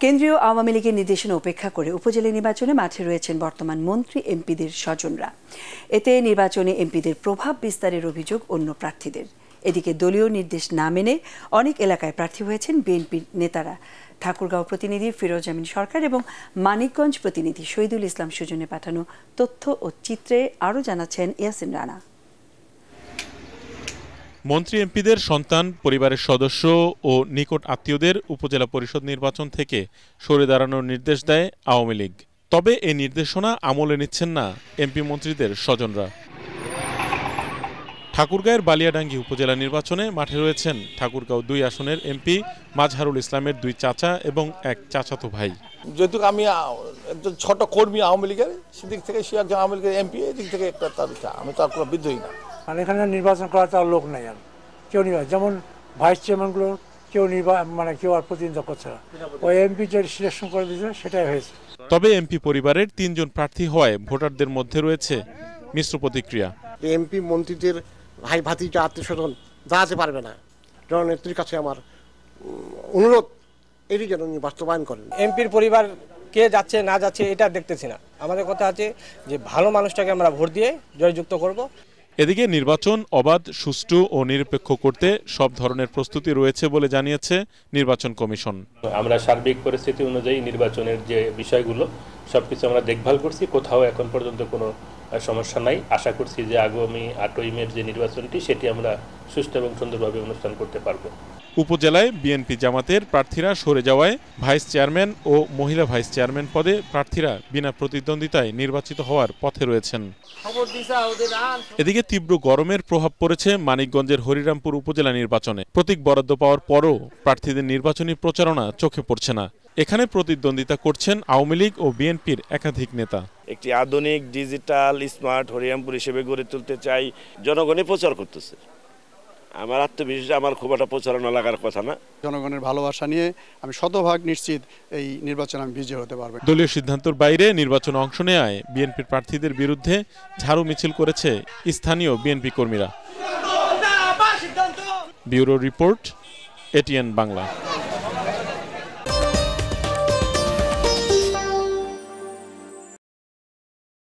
কেন্দ্রীয় আওয়ামী লীগের নির্দেশনা উপেক্ষা করে উপজেলা নির্বাচনে মাঠে রয়েছেন বর্তমান মন্ত্রী এমপিদের স্বজনরা। এতে নির্বাচনে এমপিদের প্রভাব বিস্তারের অভিযোগ অন্য প্রার্থীদের। এদিকে দলীয় নির্দেশ না মেনে অনেক এলাকায় প্রার্থী হয়েছেন বিএনপির নেতারা। ঠাকুরগাঁও প্রতিনিধি ফিরোজ আমিন সরকার এবং মানিকগঞ্জ প্রতিনিধি শহীদুল ইসলাম সুজনে পাঠানো তথ্য ও চিত্রে আরও জানাচ্ছেন ইয়াসিন রানা। মন্ত্রী এমপিদের সন্তান, পরিবারের সদস্য ও নিকট আত্মীয়দের উপজেলা পরিষদ নির্বাচন থেকে সরে দাঁড়ানোর নির্দেশ দেয় আওয়ামী লীগ। তবে এই নির্দেশনা আমলে নিচ্ছেন না এমপি মন্ত্রীদের স্বজনরা। ঠাকুরগাঁয়ের বালিয়াডাঙ্গি উপজেলা নির্বাচনে মাঠে রয়েছেন ঠাকুরগাঁও ২ আসনের এমপি মাজহারুল ইসলামের 2 চাচা এবং এক চাচাতো ভাই। যেহেতু আমি একজন ছোট কর্মী আওয়ামী লীগের, সেদিক থেকে সে একজন আওয়ামী লীগের এমপি, এদিক থেকে একটা তার আমি তো আর কোনো বিদ্রোহী না। আর এখানে নির্বাচন করার তার লোক নাই, আর কেউ নির্বাচন, যেমন ভাইস চেয়ারম্যানগুলো কেউ কেউ আর প্রতিনিধিত্ব করছে না। ওই এমপি যে সিলেকশন করে দিয়েছে সেটাই হয়েছে। তবে এমপি পরিবারের 3 জন প্রার্থী হওয়ায় ভোটারদের মধ্যে রয়েছে মিশ্র প্রতিক্রিয়া। এমপি মন্ত্রীদের ভাই ভাতিজা আত্মীয় স্বজন যাতে পারবে না, জননেত্রীর কাছে আমার অনুরোধ, এটি যেন বাস্তবায়ন করেন। এমপির পরিবার কে যাচ্ছে না যাচ্ছে এটা দেখতেছি না। আমাদের কথা আছে যে ভালো মানুষটাকে আমরা ভোট দিয়ে জয়যুক্ত করব। এদিকে নির্বাচন অবাধ, সুষ্ঠু ও নিরপেক্ষ করতে সব ধরনের প্রস্তুতি রয়েছে বলে জানিয়েছে নির্বাচন কমিশন। আমরা সার্বিক পরিস্থিতি অনুযায়ী নির্বাচনের যে বিষয়গুলো সবকিছু আমরা দেখভাল করছি, কোথাও এখন পর্যন্ত কোনো সমস্যা নাই। আশা করছি যে আগামী 8ই মের যে নির্বাচনটি সেটি আমরা সুষ্ঠু এবং সুন্দরভাবে অনুষ্ঠান করতে পারব। উপজেলায় বিএনপি জামাতের প্রার্থীরা সরে যাওয়ায় ভাইস চেয়ারম্যান ও মহিলা ভাইস চেয়ারম্যান পদে প্রার্থীরা বিনা প্রতিদ্বন্দ্বিতায় নির্বাচিত হওয়ার পথে রয়েছেন। এদিকে তীব্র গরমের প্রভাব পড়েছে মানিকগঞ্জের হরিরামপুর উপজেলা নির্বাচনে। প্রতীক বরাদ্দ পাওয়ার পরও প্রার্থীদের নির্বাচনী প্রচারণা চোখে পড়ছে না। এখানে প্রতিদ্বন্দ্বিতা করছেন আওয়ামী লীগ ও বিএনপির একাধিক নেতা। একটি আধুনিক ডিজিটাল স্মার্ট হরিরামপুর হিসেবে গড়ে তুলতে চাই, জনগণই প্রচার করতেছে। আমার আত্মবিশ্বাস, আমার খুব একটা প্রচারণা লাগার কথা না। জনগণের ভালোবাসা নিয়ে আমি শতভাগ নিশ্চিত এই নির্বাচন আমি বিজয়ী হতে পারবো। দলীয় সিদ্ধান্তের বাইরে নির্বাচনে অংশ নেওয়ায় বিএনপির প্রার্থীদের বিরুদ্ধে ঝাড়ু মিছিল করেছে স্থানীয় বিএনপি কর্মীরা। Bureau report, ATN Bangla.